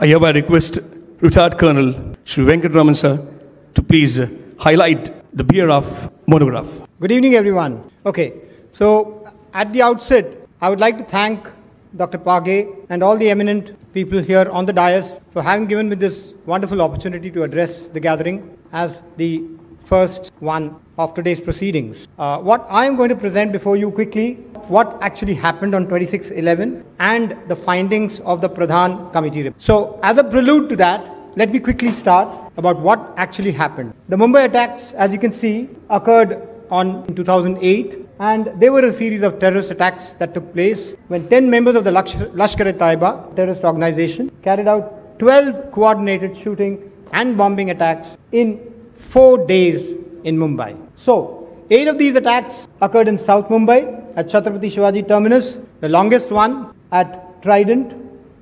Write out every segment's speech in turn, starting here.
I hereby request retired Colonel Shri Venkatraman sir to please highlight the beer of monograph. Good evening, everyone. Okay, so at the outset, I would like to thank Dr. Page and all the eminent people here on the dais for having given me this wonderful opportunity to address the gathering as the first one of today's proceedings. What I am going to present before you quickly, what actually happened on 26/11 and the findings of the Pradhan committee. So as a prelude to that, let me quickly start about what actually happened. The Mumbai attacks, as you can see, occurred in 2008, and they were a series of terrorist attacks that took place when 10 members of the Lashkar-e-Taiba terrorist organization carried out 12 coordinated shooting and bombing attacks in 4 days in Mumbai. So 8 of these attacks occurred in South Mumbai at Chhatrapati Shivaji Terminus, the longest one at Trident,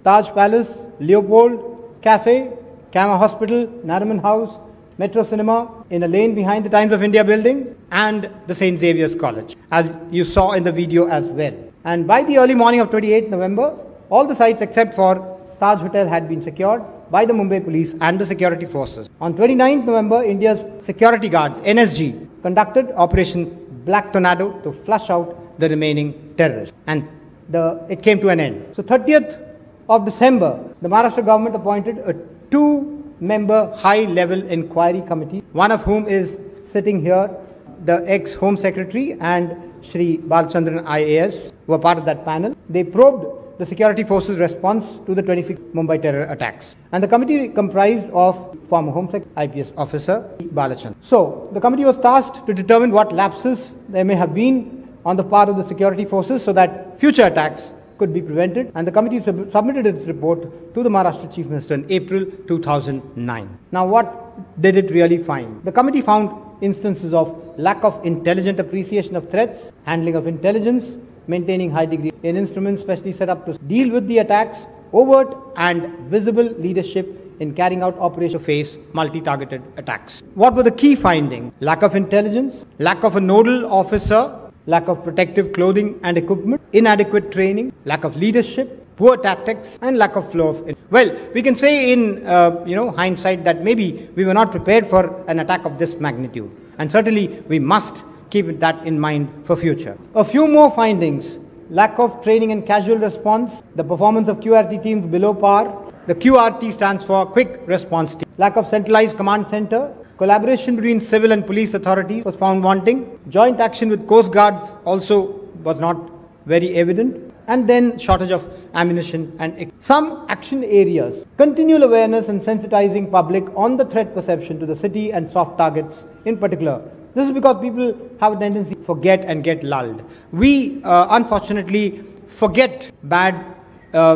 Taj Palace, Leopold, Cafe, Kama Hospital, Nariman House, Metro Cinema, in a lane behind the Times of India building, and the St. Xavier's College, as you saw in the video as well. And by the early morning of 28 November, all the sites except for Taj Hotel had been secured by the Mumbai police and the security forces. On 29 November, India's security guards, NSG, conducted Operation Black Tornado to flush out the remaining terrorists. And it came to an end. So 30th of December, the Maharashtra government appointed a 2-member high-level inquiry committee, one of whom is sitting here, the ex-Home Secretary and Shri Balchandran IAS, who were part of that panel. They probed the security forces' response to the 26 Mumbai terror attacks. And the committee comprised of former Home Secretary, IPS officer, Balachandran. So the committee was tasked to determine what lapses there may have been on the part of the security forces so that future attacks could be prevented, and the committee submitted its report to the Maharashtra Chief Minister in April 2009. Now, what did it really find? The committee found instances of lack of intelligent appreciation of threats, handling of intelligence, maintaining high degree in instruments specially set up to deal with the attacks, overt and visible leadership in carrying out operations to face multi-targeted attacks. What were the key findings? Lack of intelligence, lack of a nodal officer, lack of protective clothing and equipment, inadequate training, lack of leadership, poor tactics, and lack of flow of. Well, we can say in hindsight that maybe we were not prepared for an attack of this magnitude, and certainly we must keep that in mind for future. A few more findings: lack of training and casual response, the performance of QRT teams below par. The QRT stands for Quick Response Team. Lack of centralized command center. Collaboration between civil and police authorities was found wanting. Joint action with Coast Guards also was not very evident. And then shortage of ammunition and some action areas. Continual awareness and sensitizing public on the threat perception to the city and soft targets in particular. This is because people have a tendency to forget and get lulled. We unfortunately forget bad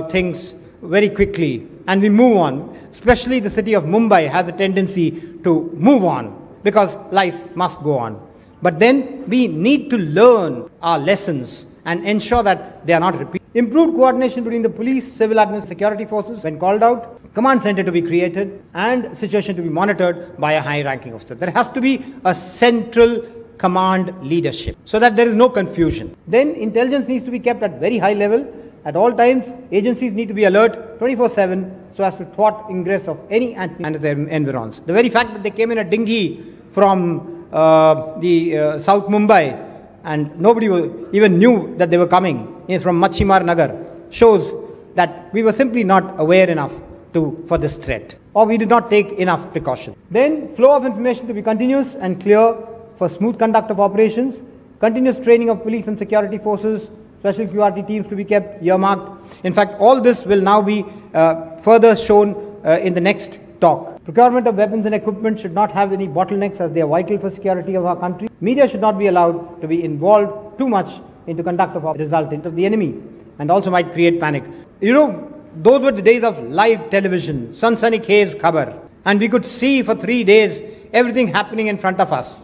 things very quickly and we move on. Especially the city of Mumbai has a tendency to move on because life must go on. But then we need to learn our lessons and ensure that they are not repeated. Improved coordination between the police, civil and security forces when called out, command center to be created, and situation to be monitored by a high-ranking officer. There has to be a central command leadership so that there is no confusion. Then intelligence needs to be kept at very high level. At all times, agencies need to be alert 24/7 so as to thwart ingress of any environs. The very fact that they came in a dinghy from South Mumbai and nobody even knew that they were coming from Machimar Nagar shows that we were simply not aware enough for this threat, or we did not take enough precaution. Then flow of information to be continuous and clear for smooth conduct of operations, continuous training of police and security forces, special QRT teams to be kept earmarked. In fact, all this will now be further shown in the next talk. Procurement of weapons and equipment should not have any bottlenecks as they are vital for security of our country. Media should not be allowed to be involved too much into conduct of resultant of the enemy and also might create panic. Those were the days of live television, Sansani-Khez khabar, and we could see for 3 days everything happening in front of us.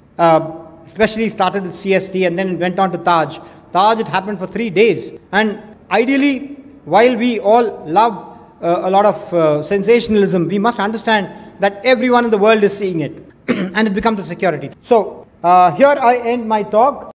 Especially started with CST and then it went on to Taj. Taj, it happened for 3 days. And ideally, while we all love a lot of sensationalism, we must understand that everyone in the world is seeing it and it becomes a security. So, here I end my talk.